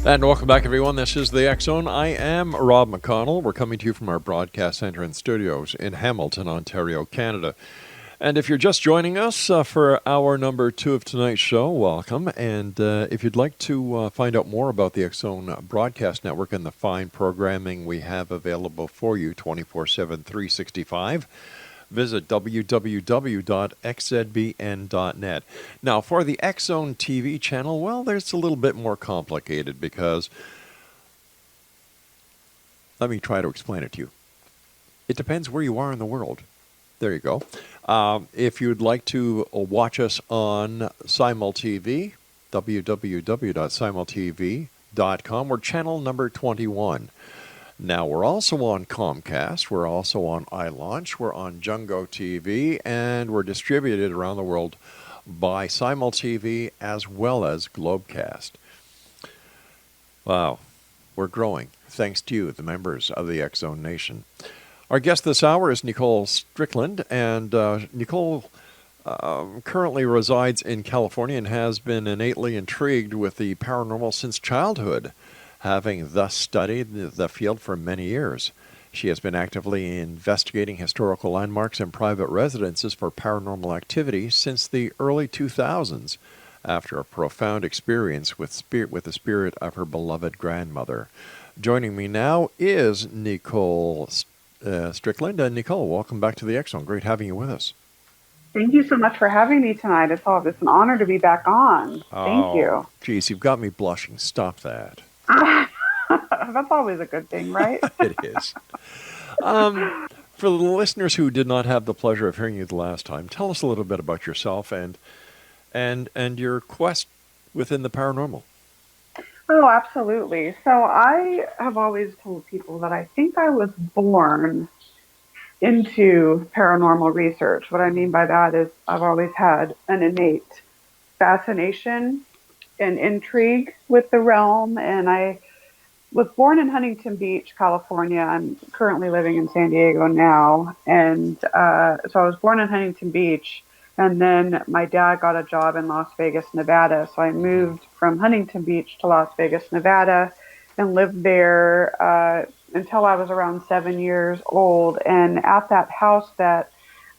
And welcome back, everyone. This is the X Zone. I am Rob McConnell. We're coming to you from our broadcast center and studios in Hamilton, Ontario, Canada. And if you're just joining us for hour number 2 of tonight's show, welcome. And if you'd like to find out more about the X Zone Broadcast Network and the fine programming we have available for you 24/7, 365, visit www.xzbn.net. Now, for the X Zone TV channel, well, there's a little bit more complicated because, let me try to explain it to you. It depends where you are in the world. There you go. If you'd like to watch us on SimulTV, www.simultv.com, we're channel number 21. Now, we're also on Comcast, we're also on iLaunch, we're on Jungo TV, and we're distributed around the world by SimulTV as well as Globecast. Wow, we're growing, thanks to you, the members of the X Zone Nation. Our guest this hour is Nicole Strickland, and Nicole currently resides in California and has been innately intrigued with the paranormal since childhood, having thus studied the field for many years. She has been actively investigating historical landmarks and private residences for paranormal activity since the early 2000s, after a profound experience with the spirit of her beloved grandmother. Joining me now is Nicole Strickland. Nicole, welcome back to the X Zone. Great having you with us. Thank you so much for having me tonight. It's an honor to be back on. Thank you. Geez, you've got me blushing. Stop that. That's always a good thing, right? It is. For the listeners who did not have the pleasure of hearing you the last time, tell us a little bit about yourself and your quest within the paranormal. Oh, absolutely. So I have always told people that I think I was born into paranormal research. What I mean by that is I've always had an innate fascination and intrigue with the realm, and I was born in Huntington Beach, California. I'm currently living in San Diego now. And so I was born in Huntington Beach, and then my dad got a job in Las Vegas, Nevada. So I moved from Huntington Beach to Las Vegas, Nevada, and lived there until I was around 7 years old. And at that house that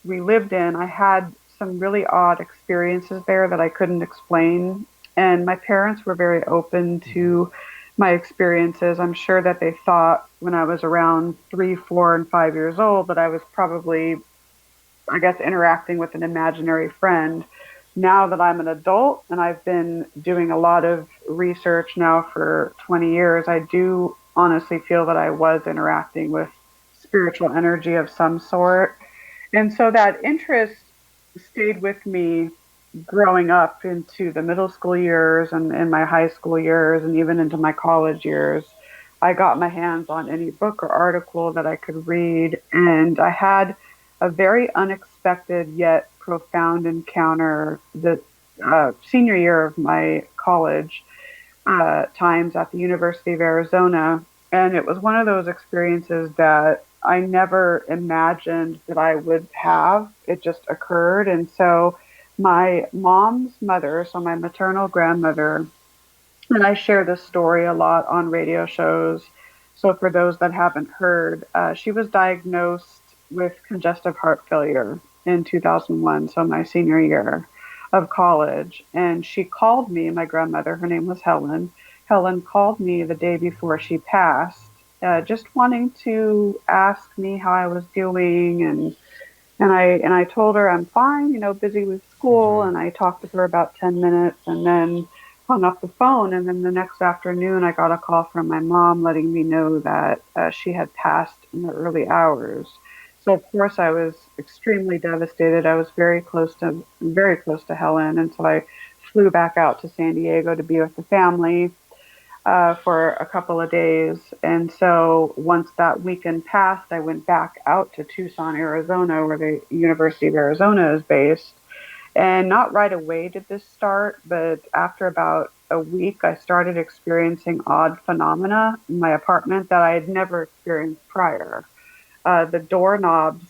we lived in, I had some really odd experiences there that I couldn't explain. And my parents were very open to my experiences. I'm sure that they thought when I was around 3, 4, and 5 years old that I was probably, I guess, interacting with an imaginary friend. Now that I'm an adult and I've been doing a lot of research now for 20 years, I do honestly feel that I was interacting with spiritual energy of some sort. And so that interest stayed with me growing up into the middle school years and in my high school years and even into my college years. I got my hands on any book or article that I could read, and I had a very unexpected yet profound encounter the senior year of my college times at the University of Arizona. And it was one of those experiences that I never imagined that I would have. It just occurred. And so my mom's mother, so my maternal grandmother, and I share this story a lot on radio shows. So for those that haven't heard, she was diagnosed with congestive heart failure in 2001, so my senior year of college. And she called me, my grandmother, her name was Helen. Helen called me the day before she passed, just wanting to ask me how I was doing. And I told her I'm fine, busy with school. And I talked with her about 10 minutes and then hung up the phone. And then the next afternoon, I got a call from my mom letting me know that she had passed in the early hours. So of course I was extremely devastated. I was very close to Helen. And so I flew back out to San Diego to be with the family for a couple of days. And so once that weekend passed, I went back out to Tucson, Arizona, where the University of Arizona is based. And not right away did this start, but after about a week, I started experiencing odd phenomena in my apartment that I had never experienced prior. The doorknobs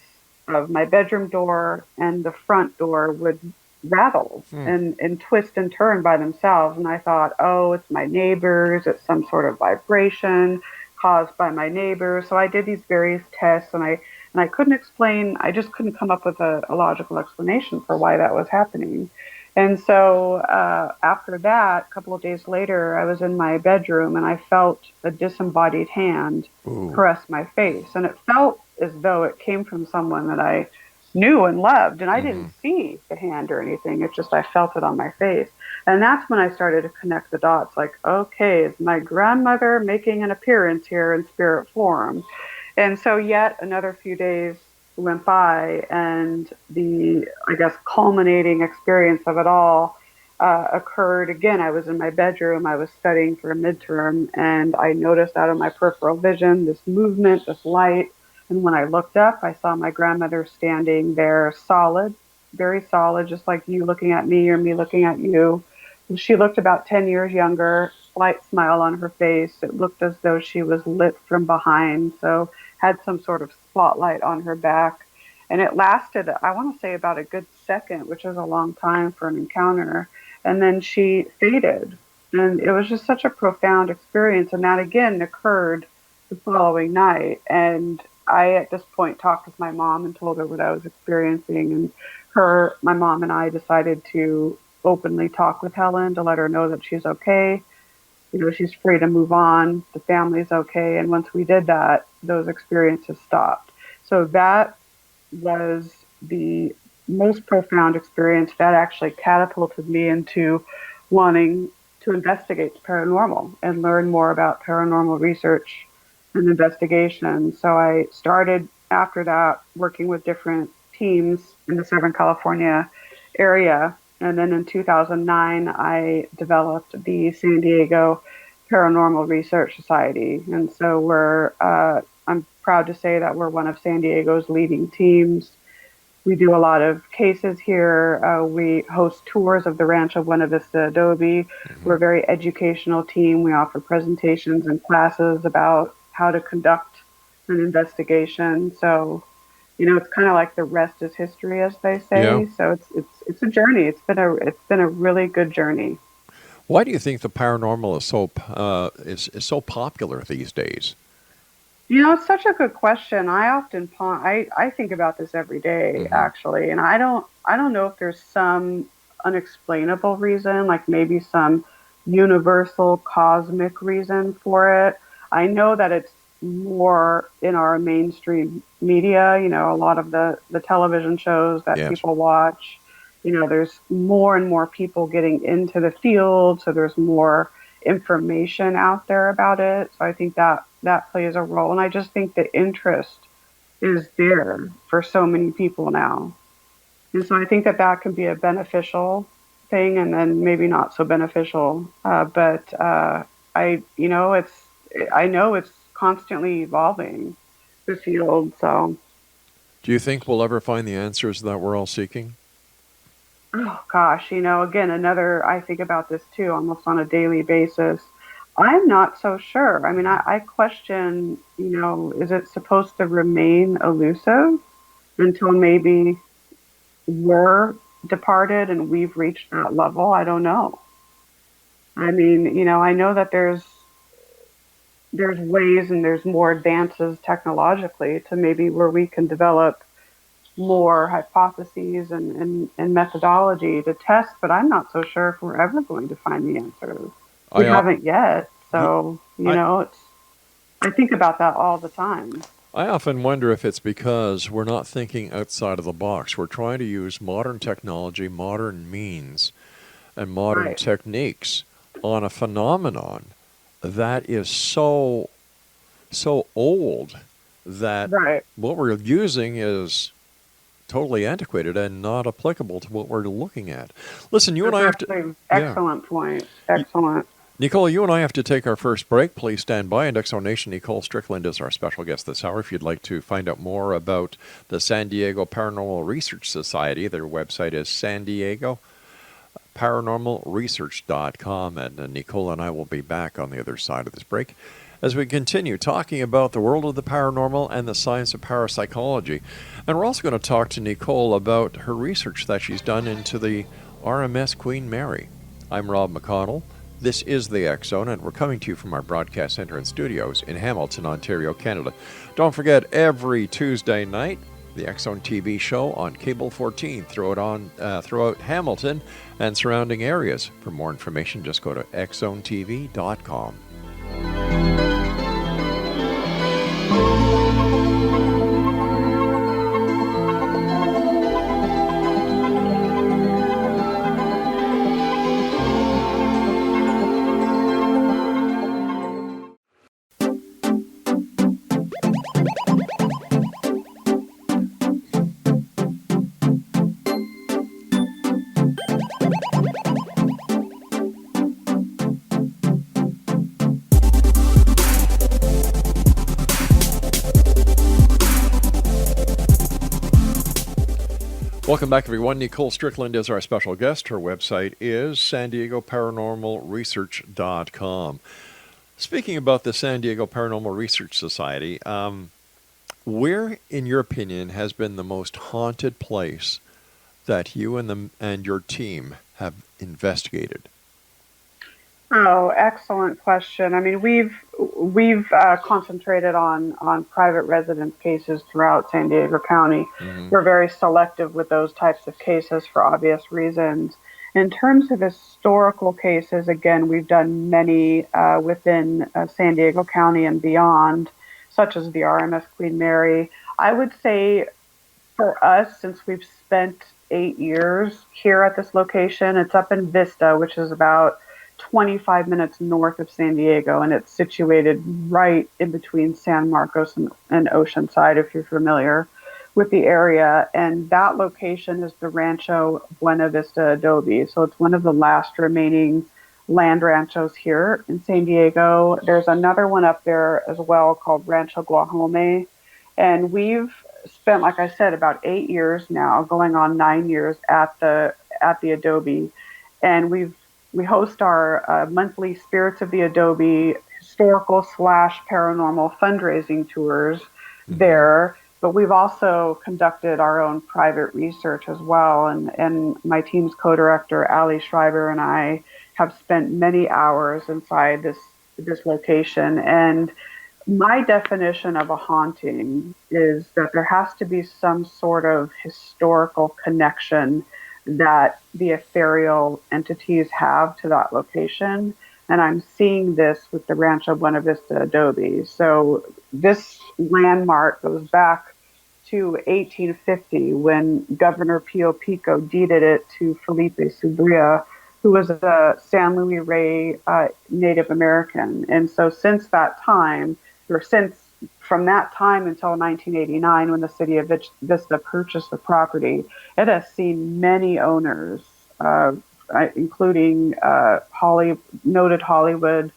of my bedroom door and the front door would rattle and twist and turn by themselves. And I thought, oh, it's my neighbors. It's some sort of vibration caused by my neighbors. So I did these various tests, and I couldn't explain. I just couldn't come up with a logical explanation for why that was happening. And so after that, a couple of days later, I was in my bedroom and I felt a disembodied hand Ooh. caress my face. And it felt as though it came from someone that I knew and loved. And I Mm-hmm. didn't see the hand or anything. It's just I felt it on my face. And that's when I started to connect the dots like, okay, is my grandmother making an appearance here in spirit form? And so yet another few days went by, and the, I guess, culminating experience of it all occurred again. I was in my bedroom, I was studying for a midterm, and I noticed out of my peripheral vision this movement, this light. And when I looked up, I saw my grandmother standing there solid, very solid, just like you looking at me or me looking at you. She looked about 10 years younger, slight smile on her face. It looked as though she was lit from behind. So had some sort of spotlight on her back. And it lasted, I want to say, about a good second, which is a long time for an encounter. And then she faded. And it was just such a profound experience. And that again occurred the following night. And I, at this point, talked with my mom and told her what I was experiencing. And my mom and I decided to openly talk with Helen to let her know that she's okay, she's free to move on, the family's okay. And once we did that, those experiences stopped. So that was the most profound experience that actually catapulted me into wanting to investigate the paranormal and learn more about paranormal research and investigation. So I started after that working with different teams in the Southern California area. And then in 2009, I developed the San Diego Paranormal Research Society. And so I'm proud to say that we're one of San Diego's leading teams. We do a lot of cases here. We host tours of the Rancho Buena Vista Adobe. Mm-hmm. We're a very educational team. We offer presentations and classes about how to conduct an investigation. So, it's kind of like the rest is history, as they Yeah. say. So it's a journey. It's been a really good journey. Why do you think the paranormal is so popular these days? It's such a good question. I often I think about this every day Mm-hmm. actually, and I don't know if there's some unexplainable reason, like maybe some universal cosmic reason for it. I know that it's more in our mainstream media, a lot of the television shows that Yes. people watch. There's more and more people getting into the field, so there's more information out there about it. So I think that plays a role. And I just think the interest is there for so many people now. And so I think that can be a beneficial thing and then maybe not so beneficial. But I know it's constantly evolving, the field. So, Do you think we'll ever find the answers that we're all seeking? oh gosh, again, I think about this too, almost on a daily basis. I'm not so sure. I mean, I question, is it supposed to remain elusive until maybe we're departed and we've reached that level? I don't know. I mean, I know that there's ways and there's more advances technologically to maybe where we can develop more hypotheses and methodology to test, but I'm not so sure if we're ever going to find the answers. We I, haven't yet. y- So, I, I think about that all the time. I often wonder if it's because we're not thinking outside of the box. We're trying to use modern technology, modern means, and modern Right. techniques on a phenomenon that is so old that Right. what we're using is totally antiquated and not applicable to what we're looking at. Listen, you and That's I have to, actually yeah. excellent point. Excellent. Nicole, you and I have to take our first break. Please stand by. And Exonation Nicole Strickland is our special guest this hour. If you'd like to find out more about the San Diego Paranormal Research Society, their website is San Diego paranormalresearch.com. And Nicole and I will be back on the other side of this break as we continue talking about the world of the paranormal and the science of parapsychology. And we're also going to talk to Nicole about her research that she's done into the RMS Queen Mary. I'm Rob McConnell. This is the X Zone, and we're coming to you from our broadcast center and studios in Hamilton, Ontario, Canada. Don't forget, every Tuesday night, the X Zone TV show on Cable 14 throughout Hamilton and surrounding areas. For more information, just go to xzonetv.com. Welcome back, everyone. Nicole Strickland is our special guest. Her website is SanDiegoParanormalResearch.com. Speaking about the San Diego Paranormal Research Society, where, in your opinion, has been the most haunted place that you and your team have investigated? Oh, excellent question. I mean, we've concentrated on private residence cases throughout San Diego County. Mm-hmm. We're very selective with those types of cases for obvious reasons. In terms of historical cases, again, we've done many within San Diego County and beyond, such as the RMS Queen Mary. I would say for us, since we've spent 8 years here at this location, it's up in Vista, which is about 25 minutes north of San Diego, and it's situated right in between San Marcos and Oceanside, if you're familiar with the area. And that location is the Rancho Buena Vista Adobe. So it's one of the last remaining land ranchos here in San Diego. There's another one up there as well called Rancho Guajome. And we've spent, like I said, about 8 years now, going on 9 years at the Adobe. And we host our monthly Spirits of the Adobe historical / paranormal fundraising tours there. But we've also conducted our own private research as well. And my team's co-director, Ali Schreiber, and I have spent many hours inside this location. And my definition of a haunting is that there has to be some sort of historical connection that the ethereal entities have to that location. And I'm seeing this with the Rancho Buena Vista Adobe. So this landmark goes back to 1850 when Governor Pio Pico deeded it to Felipe Subria, who was a San Luis Rey Native American. And so since that time, from that time until 1989, when the city of Vista purchased the property, it has seen many owners, including noted Hollywood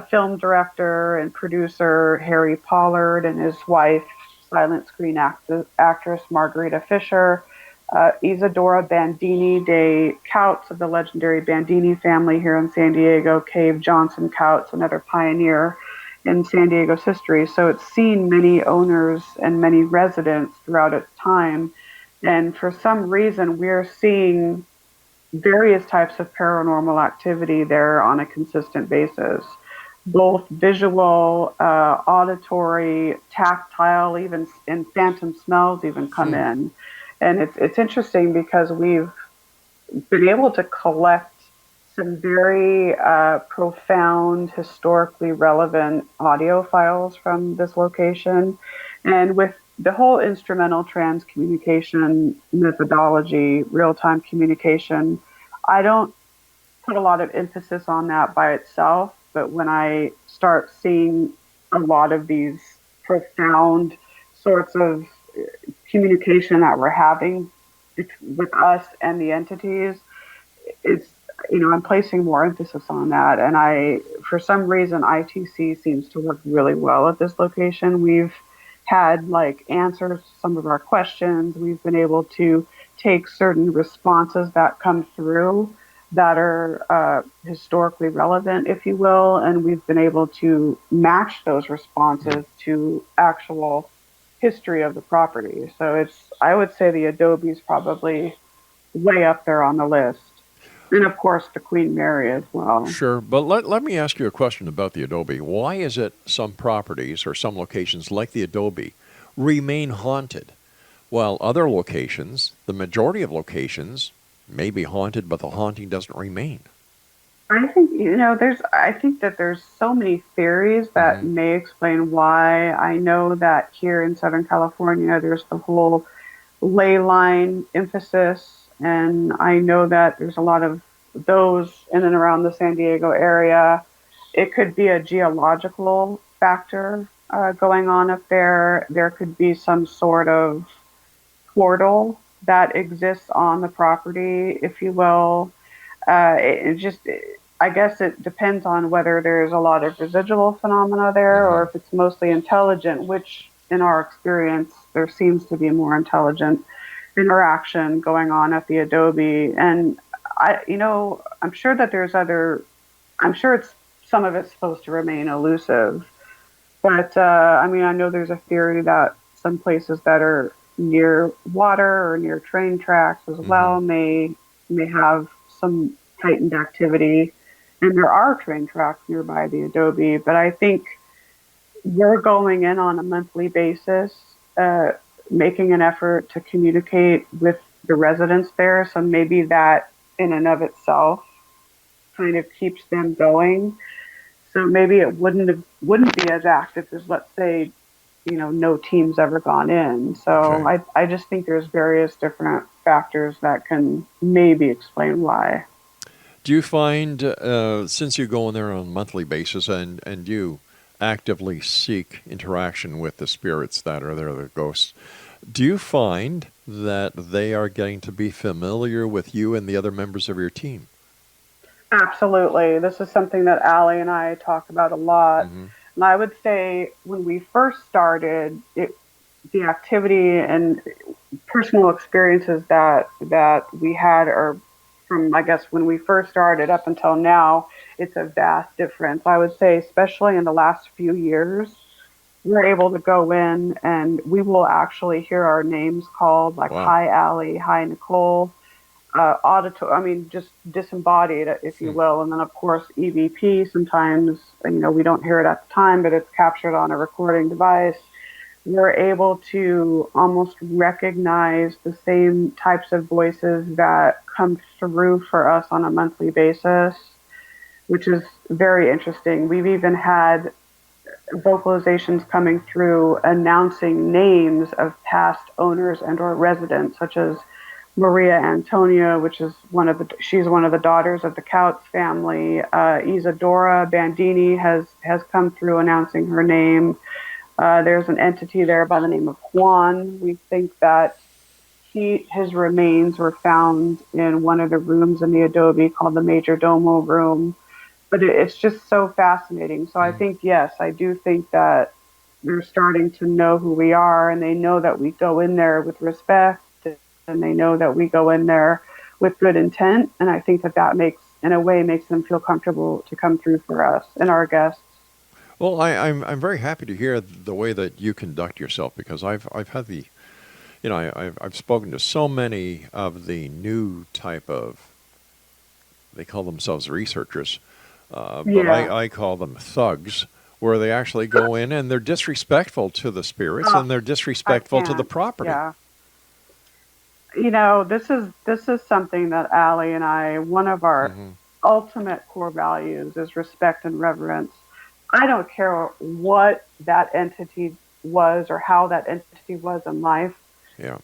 film director and producer Harry Pollard and his wife, silent screen actress Margarita Fisher, Isadora Bandini de Couts of the legendary Bandini family here in San Diego, Cave Johnson Couts, another pioneer in San Diego's history. So it's seen many owners and many residents throughout its time. And for some reason, we're seeing various types of paranormal activity there on a consistent basis, both visual, auditory, tactile, even and phantom smells even come in. And it's interesting because we've been able to collect some very profound, historically relevant audio files from this location. And with the whole instrumental transcommunication methodology, real-time communication, I don't put a lot of emphasis on that by itself, but when I start seeing a lot of these profound sorts of communication that we're having with us and the entities, I'm placing more emphasis on that. And for some reason, ITC seems to work really well at this location. We've had answers to some of our questions. We've been able to take certain responses that come through that are historically relevant, if you will, and we've been able to match those responses to actual history of the property. So I would say the Adobe is probably way up there on the list. And of course, the Queen Mary as well. Sure, but let me ask you a question about the Adobe. Why is it some properties or some locations like the Adobe remain haunted, while other locations, the majority of locations, may be haunted, but the haunting doesn't remain? I think, I think that there's so many theories that Mm-hmm. may explain why. I know that here in Southern California, there's the whole ley line emphasis, and I know that there's a lot of those in and around the San Diego area. It could be a geological factor going on up there. There could be some sort of portal that exists on the property, if you will. I guess it depends on whether there's a lot of residual phenomena there or Mm-hmm. if it's mostly intelligent, which in our experience, there seems to be more intelligent interaction going on at the Adobe. And I'm sure that I'm sure some of it's supposed to remain elusive. But I mean, I know there's a theory that some places that are near water or near train tracks as Mm-hmm. well may have some heightened activity. And there are train tracks nearby the Adobe, but I think we're going in on a monthly basis, uh, making an effort to communicate with the residents there. So maybe that in and of itself kind of keeps them going. So maybe it wouldn't be as active as, let's say, no team's ever gone in. So Okay. I just think there's various different factors that can maybe explain why. Do you find, since you go in there on a monthly basis and you actively seek interaction with the spirits that are there, the ghosts, do you find that they are getting to be familiar with you and the other members of your team? Absolutely. This is something that Allie and I talk about a lot. Mm-hmm. And I would say when we first started, the activity and personal experiences that we had are from, I guess, when we first started up until now, it's a vast difference. I would say, especially in the last few years, we're able to go in and we will actually hear our names called, like, Wow. hi Allie, hi Nicole, auditory, I mean, just disembodied, if you Hmm. will. And then, of course, EVP, sometimes, we don't hear it at the time, but it's captured on a recording device. We're able to almost recognize the same types of voices that come through for us on a monthly basis, which is very interesting. We've even had vocalizations coming through announcing names of past owners and or residents, such as Maria Antonia, which is she's one of the daughters of the Couts family. Isadora Bandini has come through announcing her name. There's an entity there by the name of Juan. We think that his remains were found in one of the rooms in the Adobe called the Major Domo room. But it's just so fascinating. So I think, yes, I do think that they're starting to know who we are, and they know that we go in there with respect, and they know that we go in there with good intent. And I think that in a way, makes them feel comfortable to come through for us and our guests. Well, I'm very happy to hear the way that you conduct yourself because I've had the I've spoken to so many of the new type of, they call themselves researchers, but Yeah. I call them thugs, where they actually go in and they're disrespectful to the spirits Oh, and they're I disrespectful to the can't. property. Yeah. This is something that Allie and I, one of our Hmm. ultimate core values is respect and reverence. I don't care what that entity was or how that entity was in life, Yeah.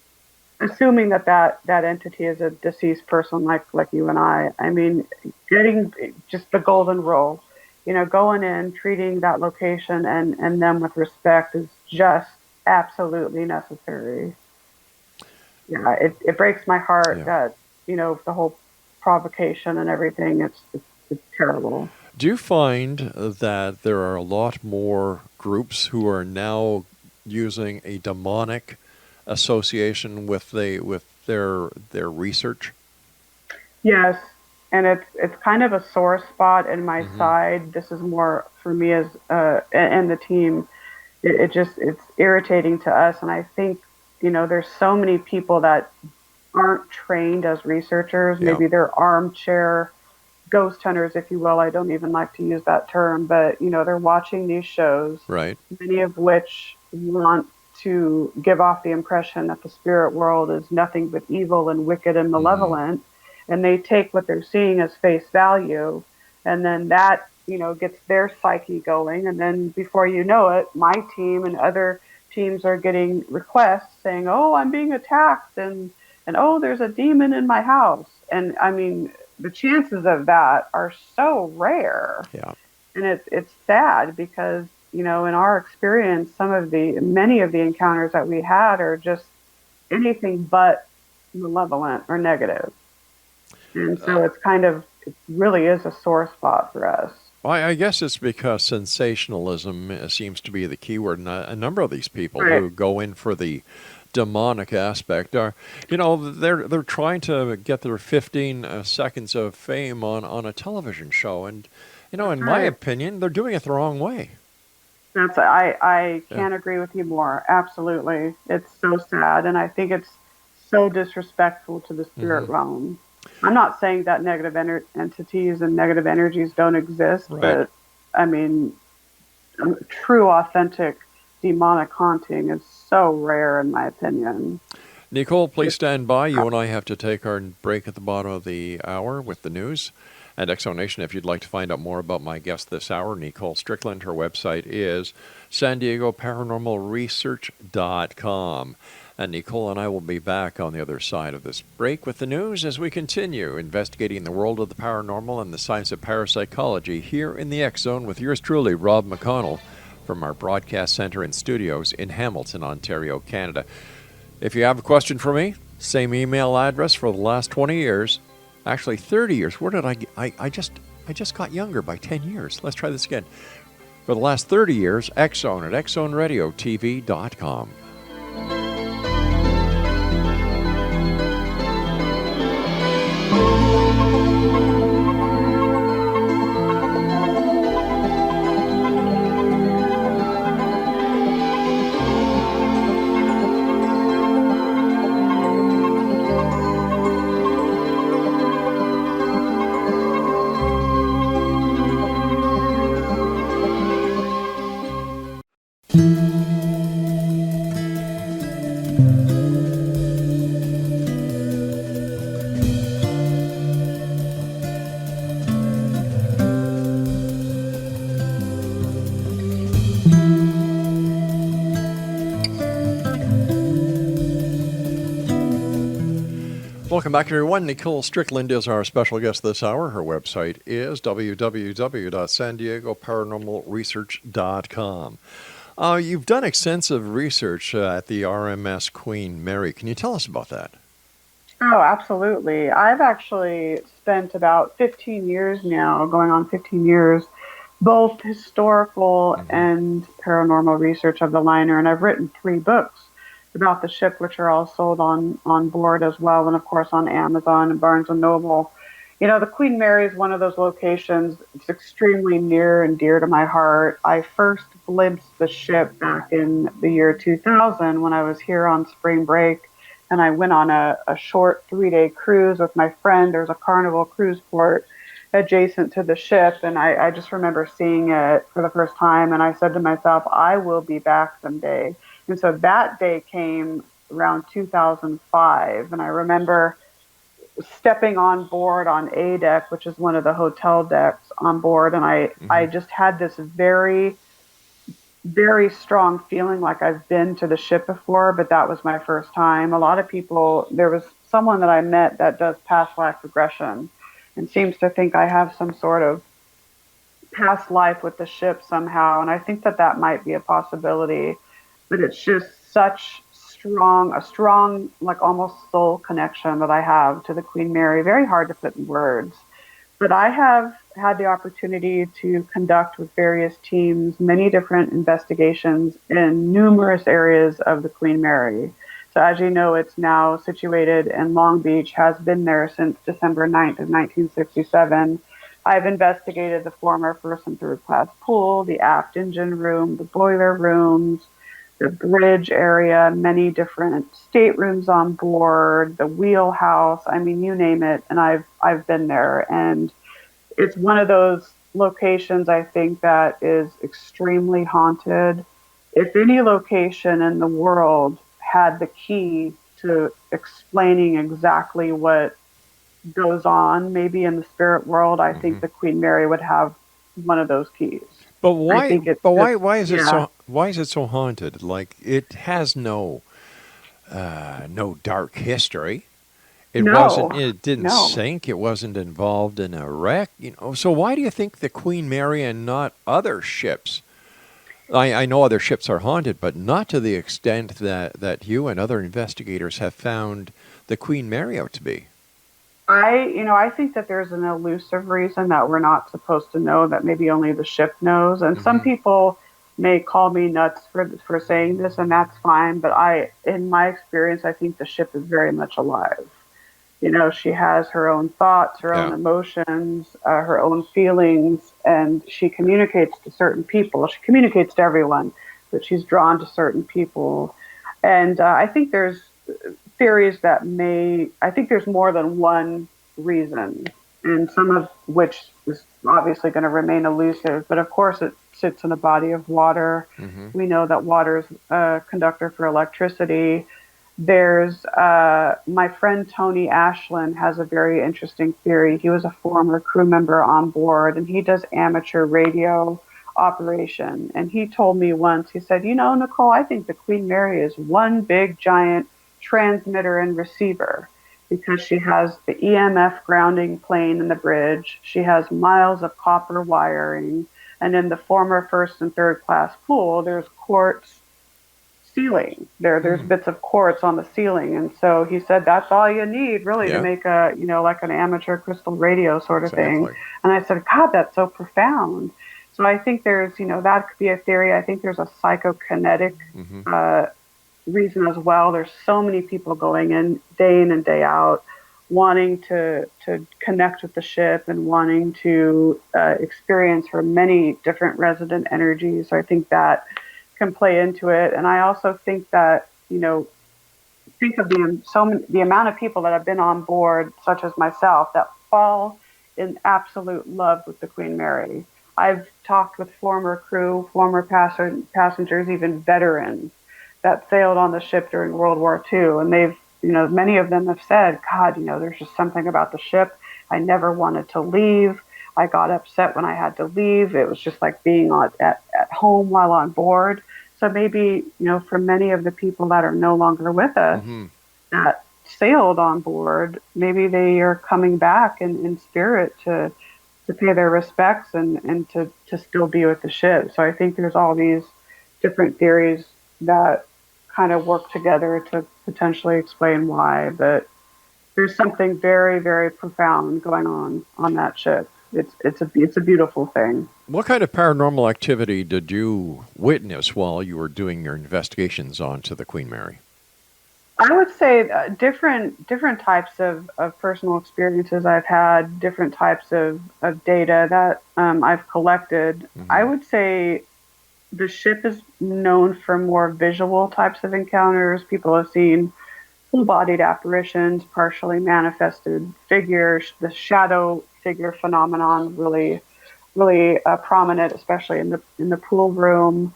assuming that entity is a deceased person like you and I. I mean, getting just the golden rule, going in, treating that location and them with respect is just absolutely necessary. Yeah, it breaks my heart Yeah. that the whole provocation and everything. It's terrible. Do you find that there are a lot more groups who are now using a demonic association with their research? Yes, and it's kind of a sore spot in my Mm-hmm. side. This is more for me as and the team. It's irritating to us, and I think there's so many people that aren't trained as researchers. Yeah. Maybe they're armchair ghost hunters, if you will. I don't even like to use that term, but they're watching these shows, Right. many of which want to give off the impression that the spirit world is nothing but evil and wicked and Mm-hmm. malevolent, and they take what they're seeing as face value, and then that gets their psyche going, and then before you know it, my team and other teams are getting requests saying, "Oh, I'm being attacked," and "Oh, there's a demon in my house," and I mean, the chances of that are so rare, Yeah. and it's sad because in our experience, many of the encounters that we had are just anything but malevolent or negative, and so it really is a sore spot for us. Well, I guess it's because sensationalism seems to be the key word. And a number of these people Right. who go in for the demonic aspect are, they're trying to get their 15 seconds of fame on a television show. And, That's in my right. opinion, they're doing it the wrong way. I Yeah. can't agree with you more. Absolutely. It's so sad, and I think it's so disrespectful to the Hmm. spirit realm. I'm not saying that negative entities and negative energies don't exist, Right. but I mean, true, authentic demonic haunting is so rare, in my opinion. Nicole, please It's, stand by. You and I have to take our break at the bottom of the hour with the news. And Exonation, if you'd like to find out more about my guest this hour, Nicole Strickland, her website is san diego paranormal research.com. And Nicole and I will be back on the other side of this break with the news as we continue investigating the world of the paranormal and the science of parapsychology here in the X Zone with yours truly, Rob McConnell, from our broadcast center and studios in Hamilton, Ontario, Canada. If you have a question for me, same email address for the last 20 years. Actually, 30 years. Where did I just got younger by 10 years. Let's try this again. For the last 30 years, Xzone at xzoneradiotv.com. Welcome back, everyone. Nicole Strickland is our special guest this hour. Her website is www.san diego paranormalresearch.com. You've done extensive research at the RMS Queen Mary. Can you tell us about that? Oh, absolutely. I've actually spent about 15 years now, going on 15 years, both historical Mm-hmm. and paranormal research of the liner, and I've written 3 books about the ship, which are all sold on board as well, and of course on Amazon and Barnes and Noble. The Queen Mary is one of those locations. It's extremely near and dear to my heart. I first glimpsed the ship back in the year 2000 when I was here on spring break, and I went on a short 3-day cruise with my friend. There's a Carnival cruise port adjacent to the ship, and I just remember seeing it for the first time, and I said to myself, I will be back someday. And so that day came around 2005, and I remember stepping on board on A deck, which is one of the hotel decks on board, and I Mm-hmm. just had this very, very strong feeling like I've been to the ship before, but that was my first time. A lot of people, there was someone that I met that does past life regression and seems to think I have some sort of past life with the ship somehow. And I think that might be a possibility, but it's just a strong, like almost soul connection that I have to the Queen Mary. Very hard to put in words. But I have had the opportunity to conduct with various teams many different investigations in numerous areas of the Queen Mary. So as you know, it's now situated in Long Beach, has been there since December 9th of 1967. I've investigated the former first and third class pool, the aft engine room, the boiler rooms, the bridge area, many different staterooms on board, the wheelhouse. I mean, you name it, and I've been there. And it's one of those locations I think that is extremely haunted. If any location in the world had the key to explaining exactly what goes on, maybe in the spirit world, I think the Queen Mary would have one of those keys. But I why? think it's But just, why is it yeah, so? Why is it so haunted? Like it has no dark history. It wasn't. no, It didn't no. sink. It wasn't involved in a wreck. So why do you think the Queen Mary and not other ships? I know other ships are haunted, but not to the extent that you and other investigators have found the Queen Mary out to be. I think that there's an elusive reason that we're not supposed to know, that maybe only the ship knows. And some Hmm. people may call me nuts for saying this, and that's fine. But in my experience, I think the ship is very much alive. She has her own thoughts, her own Yeah. emotions, her own feelings, and she communicates to certain people. She communicates to everyone, but she's drawn to certain people. And I think there's theories I think there's more than one reason, and some of which is obviously going to remain elusive. But of course, it sits in a body of water. Hmm. We know that water is a conductor for electricity. There's my friend Tony Ashland has a very interesting theory. He was a former crew member on board, and he does amateur radio operation. And he told me once, he said, Nicole, I think the Queen Mary is one big giant transmitter and receiver, because she has the EMF grounding plane in the bridge. She has miles of copper wiring. And in the former first and third class pool, there's quartz ceiling. There's Hmm. bits of quartz on the ceiling, and so he said that's all you need really to Yeah. make a like an amateur crystal radio sort of thing. Exactly. And I said, God, that's so profound. So I think there's that could be a theory. I think there's a psychokinetic Hmm. uh, reason as well. There's so many people going in and day out, wanting to connect with the ship and wanting to experience her many different resident energies. So I think that can play into it. And I also think that think of the amount of people that have been on board, such as myself, that fall in absolute love with the Queen Mary. I've talked with former crew, former passengers, even veterans that sailed on the ship during World War II, and many of them have said, God, there's just something about the ship. I never wanted to leave. I got upset when I had to leave. It was just like being at home while on board. So maybe, for many of the people that are no longer with us Hmm. that sailed on board, maybe they are coming back in spirit to pay their respects and to still be with the ship. So I think there's all these different theories that kind of work together to potentially explain why. But there's something very, very profound going on that ship. It's a beautiful thing. What kind of paranormal activity did you witness while you were doing your investigations onto the Queen Mary? I would say different types of personal experiences I've had, different types of data that I've collected. I Hmm. would say the ship is known for more visual types of encounters. People have seen full-bodied apparitions, partially manifested figures. The shadow figure phenomenon really prominent, especially in the pool room.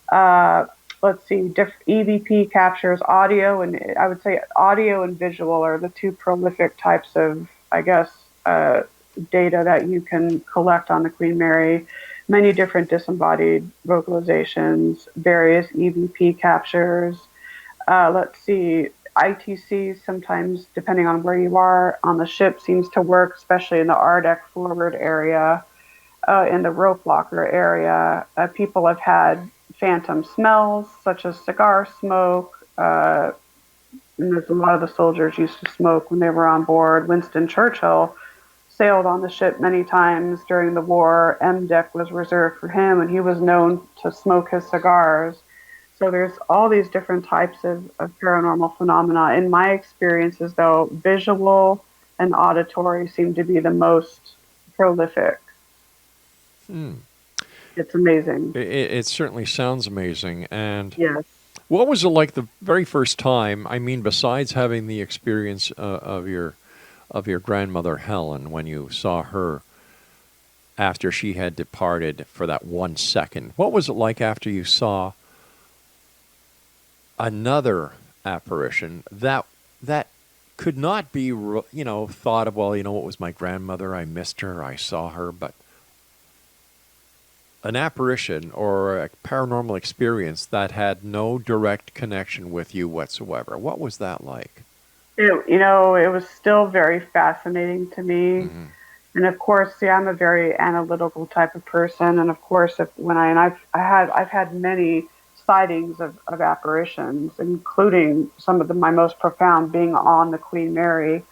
Uh, let's see, EVP captures audio, and I would say audio and visual are the two prolific types of, I guess, data that you can collect on the Queen Mary. Many different disembodied vocalizations, various EVP captures. Let's see, ITC sometimes, depending on where you are on the ship, seems to work, especially in the RDEC forward area, in the rope locker area. People have had phantom smells, such as cigar smoke. And there's a lot of the soldiers used to smoke when they were on board. Winston Churchill sailed on the ship many times during the war. M deck was reserved for him, and he was known to smoke his cigars. So there's all these different types of paranormal phenomena. In my experiences, though, visual and auditory seem to be the most prolific. Hmm. It's amazing. It certainly sounds amazing. And Yes. what was it like the very first time? I mean, besides having the experience of your grandmother Helen when you saw her after she had departed for that 1 second, what was it like after you saw another apparition that could not be thought of? Well, it was my grandmother. I missed her. I saw her, but an apparition or a paranormal experience that had no direct connection with you whatsoever. What was that like? It was still very fascinating to me. Hmm. And of course, see, I'm a very analytical type of person. And of course, if when I and I've had many sightings of apparitions, including some of my most profound being on the Queen Mary,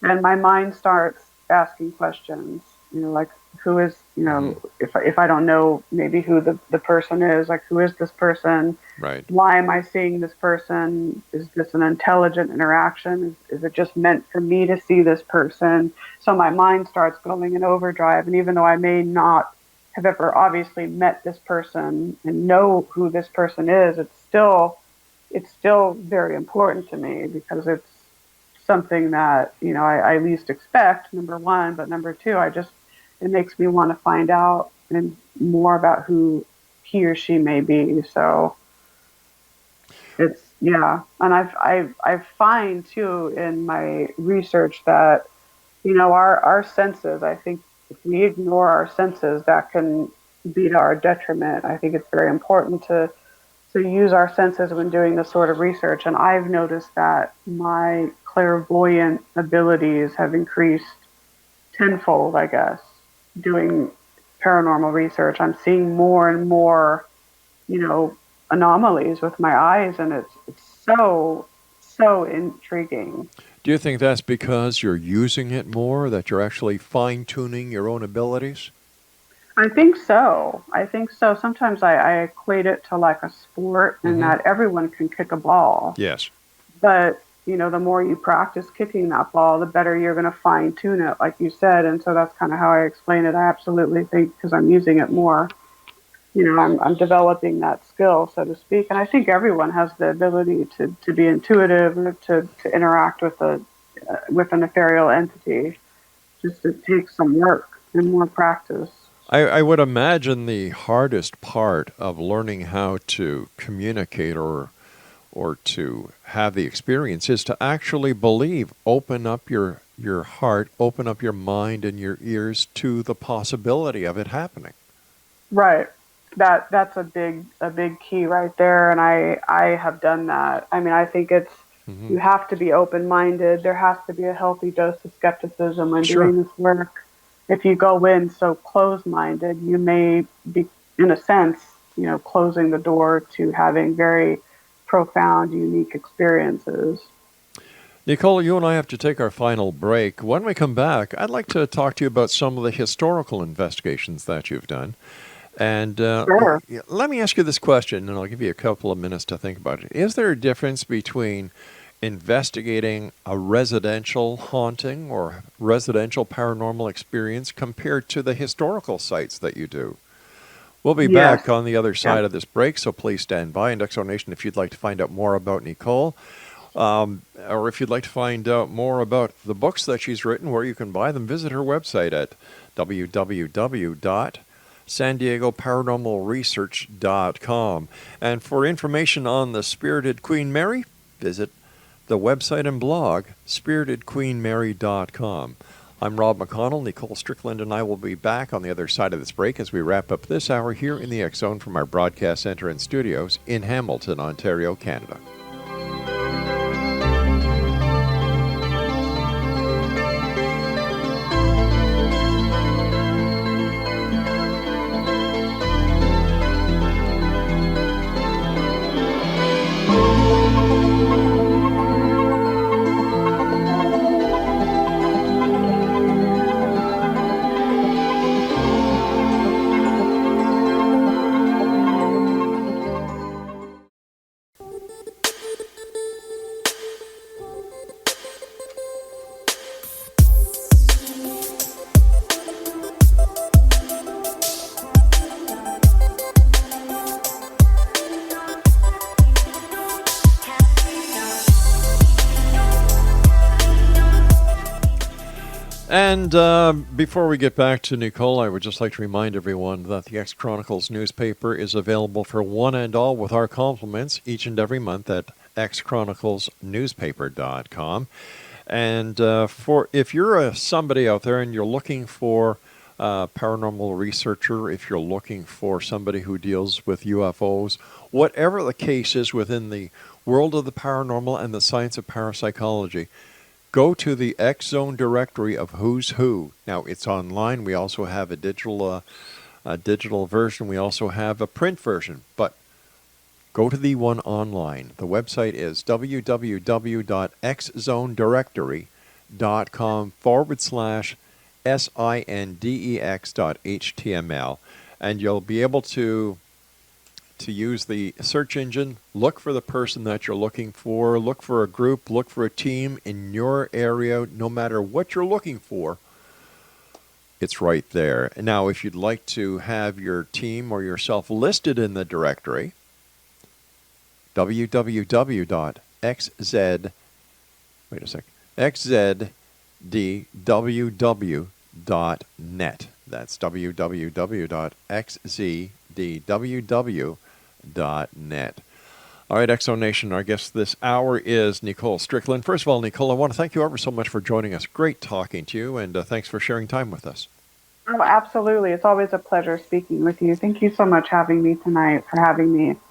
and my mind starts asking questions. Like who is, Hmm. if I don't know maybe who the person is, like who is this person? Right. Why am I seeing this person? Is this an intelligent interaction? Is it just meant for me to see this person? So my mind starts going in overdrive. And even though I may not have ever obviously met this person and know who this person is, it's still very important to me because it's something that, I least expect, number one, but number two, it makes me want to find out and more about who he or she may be. So it's, yeah, and I find too in my research that our senses. I think if we ignore our senses, that can be to our detriment. I think it's very important to use our senses when doing this sort of research. And I've noticed that my clairvoyant abilities have increased tenfold, I guess, doing paranormal research. I'm seeing more and more, you know, anomalies with my eyes, and it's so intriguing. Do you think that's because you're using it more, that you're actually fine tuning your own abilities? I think so. I think so. Sometimes I equate it to like a sport, and Hmm. that everyone can kick a ball. Yes. But, the more you practice kicking that ball, the better you're going to fine tune it, like you said. And so that's kind of how I explain it. I absolutely think because I'm using it more, I'm developing that skill, so to speak. And I think everyone has the ability to be intuitive or to interact with an ethereal entity. Just it takes some work and more practice. I would imagine the hardest part of learning how to communicate or to have the experience is to actually believe. Open up your heart, open up your mind and your ears to the possibility of it happening. Right. That's a big key right there, and I have done that. I mean, I think it's Hmm. you have to be open minded. There has to be a healthy dose of skepticism when Sure. doing this work. If you go in so closed minded, you may be, in a sense, closing the door to having very profound, unique experiences. Nicole, you and I have to take our final break. When we come back, I'd like to talk to you about some of the historical investigations that you've done. And Sure. let me ask you this question, and I'll give you a couple of minutes to think about it. Is there a difference between investigating a residential haunting or residential paranormal experience compared to the historical sites that you do? We'll be Yes. back on the other Yeah. side of this break, so please stand by. And Nation, if you'd like to find out more about Nicole, or if you'd like to find out more about the books that she's written, where you can buy them, visit her website at www.san diego paranormalresearch.com. And for information on the Spirited Queen Mary, visit the website and blog spiritedqueenmary.com. I'm Rob McConnell. Nicole Strickland and I will be back on the other side of this break as we wrap up this hour here in the X Zone from our broadcast center and studios in Hamilton, Ontario, Canada. And before we get back to Nicole, I would just like to remind everyone that the X Chronicles newspaper is available for one and all with our compliments each and every month at xchroniclesnewspaper.com. And for if you're somebody out there and you're looking for a paranormal researcher, if you're looking for somebody who deals with UFOs, whatever the case is within the world of the paranormal and the science of parapsychology, go to the X Zone directory of who's who. Now, it's online. We also have a digital version. We also have a print version. But go to the one online. The website is www.xzonedirectory.com/sindex.html. And you'll be able to use the search engine, look for the person that you're looking for, look for a group, look for a team in your area. No matter what you're looking for, it's right there. Now, if you'd like to have your team or yourself listed in the directory, xzdww.net. That's www.xzdww.net. All right, Exo Nation, our guest this hour is Nicole Strickland. First of all, Nicole, I want to thank you ever so much for joining us. Great talking to you, and thanks for sharing time with us. Oh, absolutely. It's always a pleasure speaking with you. Thank you so much for having me.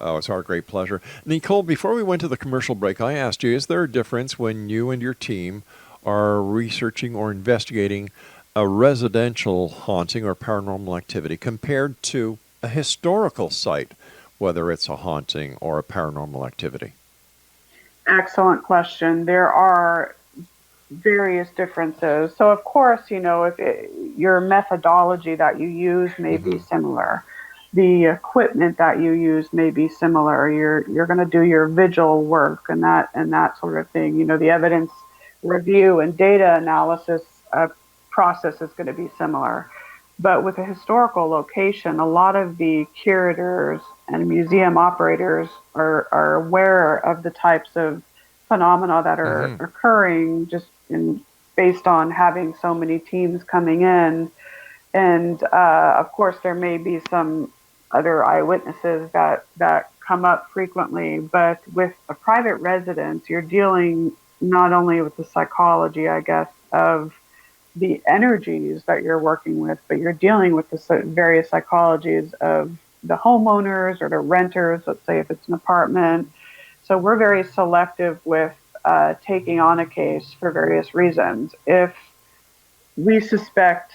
Oh, it's our great pleasure. Nicole, before we went to the commercial break, I asked you, is there a difference when you and your team are researching or investigating a residential haunting or paranormal activity compared to a historical site, whether it's a haunting or a paranormal activity? Excellent question. There are various differences. So, of course, if your methodology that you use may be similar. The equipment that you use may be similar. You're going to do your vigil work and that sort of thing. The evidence review and data analysis process is going to be similar. But with a historical location, a lot of the curators and museum operators are aware of the types of phenomena that are occurring based on having so many teams coming in. And of course, there may be some other eyewitnesses that come up frequently. But with a private residence, you're dealing not only with the psychology, I guess, of the energies that you're working with, but you're dealing with the various psychologies of the homeowners or the renters, let's say if it's an apartment. So we're very selective with taking on a case for various reasons. If we suspect,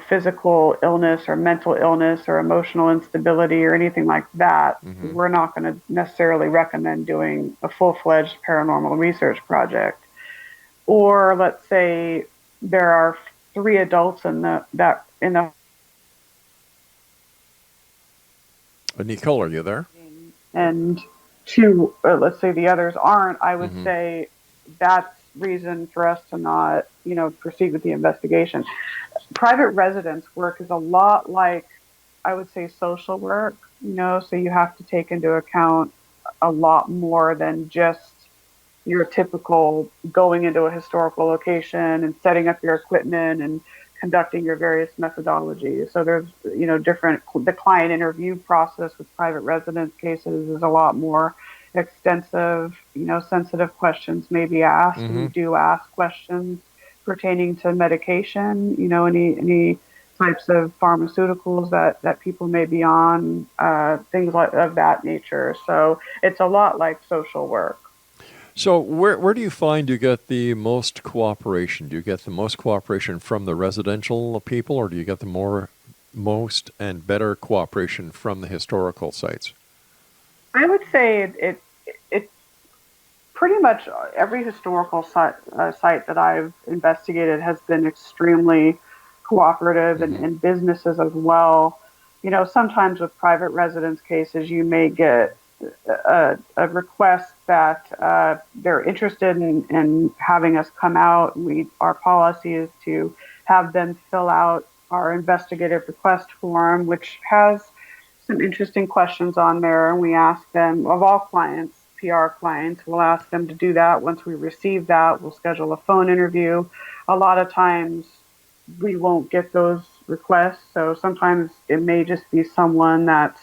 physical illness or mental illness or emotional instability or anything like that, we're not going to necessarily recommend doing a full-fledged paranormal research project. Or let's say there are 3 adults in the. Nicole, are you there? And 2, let's say the others aren't. I would say that's reason for us to not, proceed with the investigation. Private residence work is a lot like, I would say, social work. So you have to take into account a lot more than just your typical going into a historical location and setting up your equipment and conducting your various methodologies. So there's, the client interview process with private residence cases is a lot more extensive. Sensitive questions may be asked. We do ask questions pertaining to medication, any types of pharmaceuticals that people may be on, things of that nature. So it's a lot like social work. So where do you find you get the most cooperation? Do you get the most cooperation from the residential people, or do you get the most and better cooperation from the historical sites? I would say it pretty much every historical site that I've investigated has been extremely cooperative, and businesses as well. Sometimes with private residence cases, you may get a request that they're interested in having us come out. Our policy is to have them fill out our investigative request form, which has some interesting questions on there. And we ask them, of all clients, PR clients. We'll ask them to do that. Once we receive that, we'll schedule a phone interview. A lot of times we won't get those requests. So sometimes it may just be someone that's,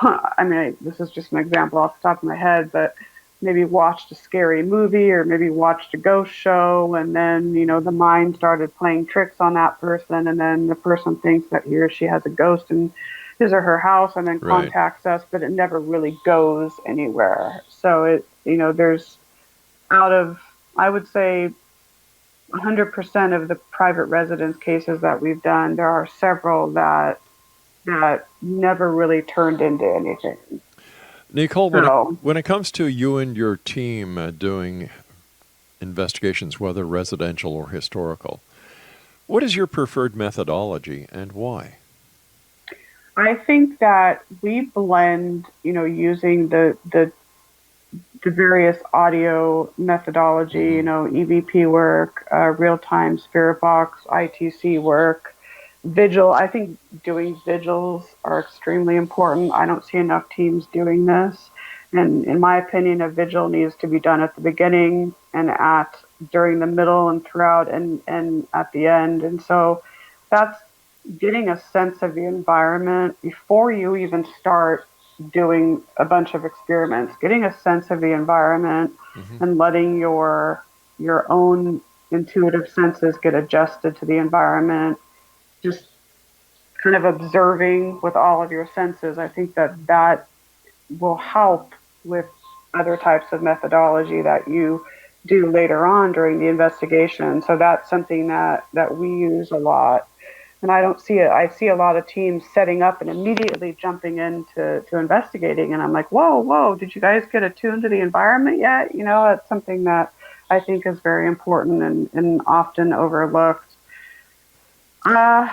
I mean, this is just an example off the top of my head, but maybe watched a scary movie or maybe watched a ghost show, and then, the mind started playing tricks on that person, and then the person thinks that he or she has a ghost in his or her house and then Right. contacts us, but it never really goes anywhere. So there's out of, I would say, 100% of the private residence cases that we've done, there are several that never really turned into anything. Nicole, So when it comes to you and your team doing investigations, whether residential or historical, what is your preferred methodology and why? I think that we blend, using the various audio methodology, EVP work, real-time spirit box, ITC work, vigil. I think doing vigils are extremely important. I don't see enough teams doing this. And in my opinion, a vigil needs to be done at the beginning and during the middle and throughout and at the end. And so that's getting a sense of the environment before you even start doing a bunch of experiments, getting a sense of the environment Hmm. and letting your own intuitive senses get adjusted to the environment, just kind of observing with all of your senses. I think that will help with other types of methodology that you do later on during the investigation. So that's something that we use a lot. And I don't see it. I see a lot of teams setting up and immediately jumping into investigating. And I'm like, whoa, did you guys get attuned to the environment yet? It's something that I think is very important and often overlooked.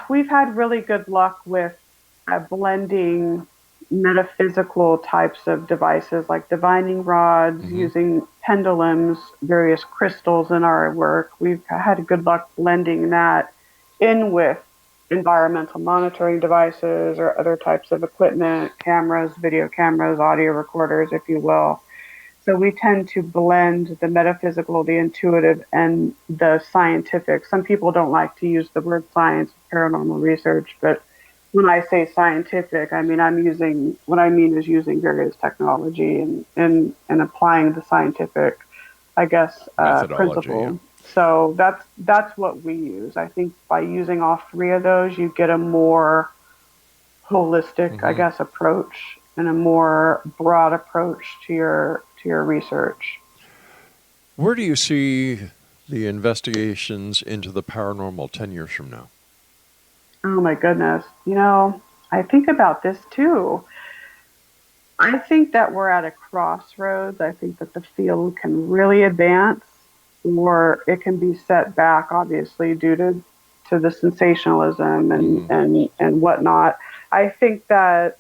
We've had really good luck with blending metaphysical types of devices like divining rods, Hmm. using pendulums, various crystals in our work. We've had good luck blending that in with environmental monitoring devices or other types of equipment, cameras, video cameras, audio recorders, if you will. So we tend to blend the metaphysical, the intuitive, and the scientific. Some people don't like to use the word science, paranormal research, but when I say scientific, I mean what I mean is using various technology and applying the scientific, I guess, Methodology, yeah. principle. So that's what we use. I think by using all three of those, you get a more holistic, I Hmm. guess, approach and a more broad approach to your research. Where do you see the investigations into the paranormal 10 years from now? Oh my goodness. I think about this too. I think that we're at a crossroads. I think that the field can really advance or it can be set back, obviously, due to the sensationalism and, Hmm. and, and whatnot. I think that,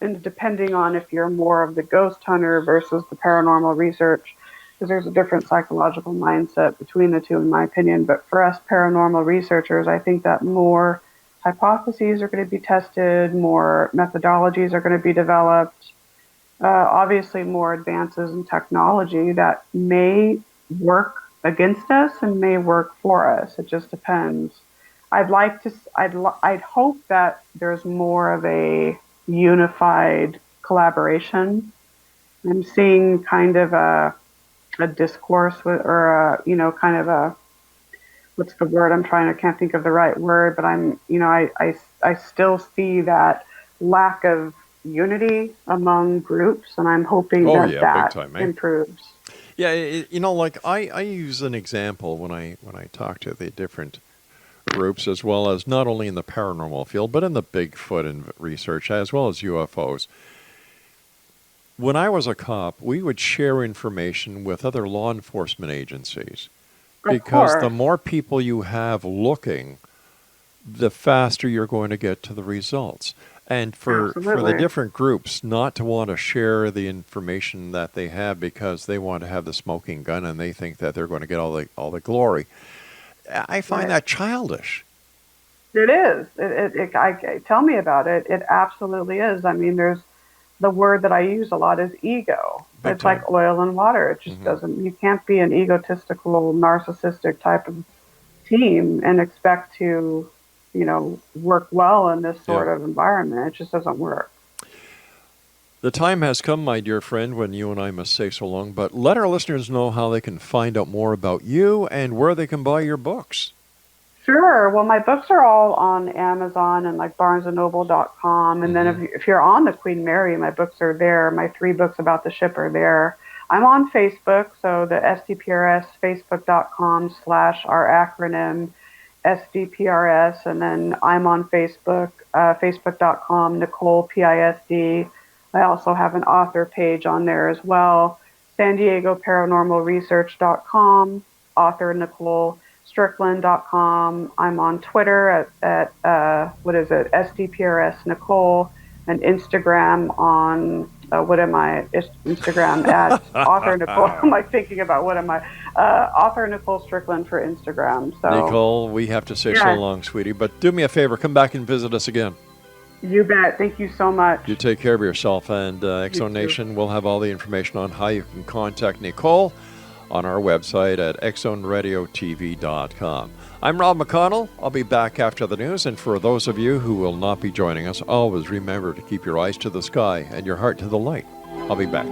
and depending on if you're more of the ghost hunter versus the paranormal research, because there's a different psychological mindset between the two, in my opinion. But for us paranormal researchers, I think that more hypotheses are going to be tested, more methodologies are going to be developed, obviously more advances in technology that may work against us and may work for us. It just depends. I'd like to. I'd hope that there's more of a unified collaboration. I'm seeing kind of a discourse with, or kind of a, what's the word I'm trying to, can't think of the right word, but I still see that lack of unity among groups, and I'm hoping Oh, that yeah, big that time, eh? improves. Yeah, like I use an example when I talk to the different groups, as well as not only in the paranormal field, but in the Bigfoot and research, as well as UFOs. When I was a cop, we would share information with other law enforcement agencies Of because the course, more people you have looking, the faster you're going to get to the results. And for the absolutely. different groups not to want to share the information that they have because they want to have the smoking gun and they think that they're going to get all the glory, I find Right. that childish. It is. Tell me about it. It absolutely is. I mean, there's the word that I use a lot is ego. Big It's like time. oil and water. It just doesn't, you can't be an egotistical, narcissistic type of team and expect to, work well in this Yeah. sort of environment. It just doesn't work. The time has come, my dear friend, when you and I must say so long, but let our listeners know how they can find out more about you and where they can buy your books. Sure. Well, my books are all on Amazon and like barnesandnoble.com. And then if you're on the Queen Mary, my books are there. My 3 books about the ship are there. I'm on Facebook. So the SDPRS, facebook.com/our acronym SDPRS. And then I'm on Facebook, facebook.com, Nicole PISD. I also have an author page on there as well. San Diego Paranormal Research.com, author Nicole Strickland.com. I'm on Twitter at SDPRS Nicole, and Instagram on, Instagram at author Nicole. Am I thinking about what am I? Author Nicole Strickland for Instagram. So Nicole, we have to say so long, sweetie, but do me a favor, come back and visit us again. You bet. Thank you so much. You take care of yourself, and X-Zone Nation will have all the information on how you can contact Nicole on our website at xzoneradiotv.com. I'm Rob McConnell. I'll be back after the news, and for those of you who will not be joining us, always remember to keep your eyes to the sky and your heart to the light. I'll be back.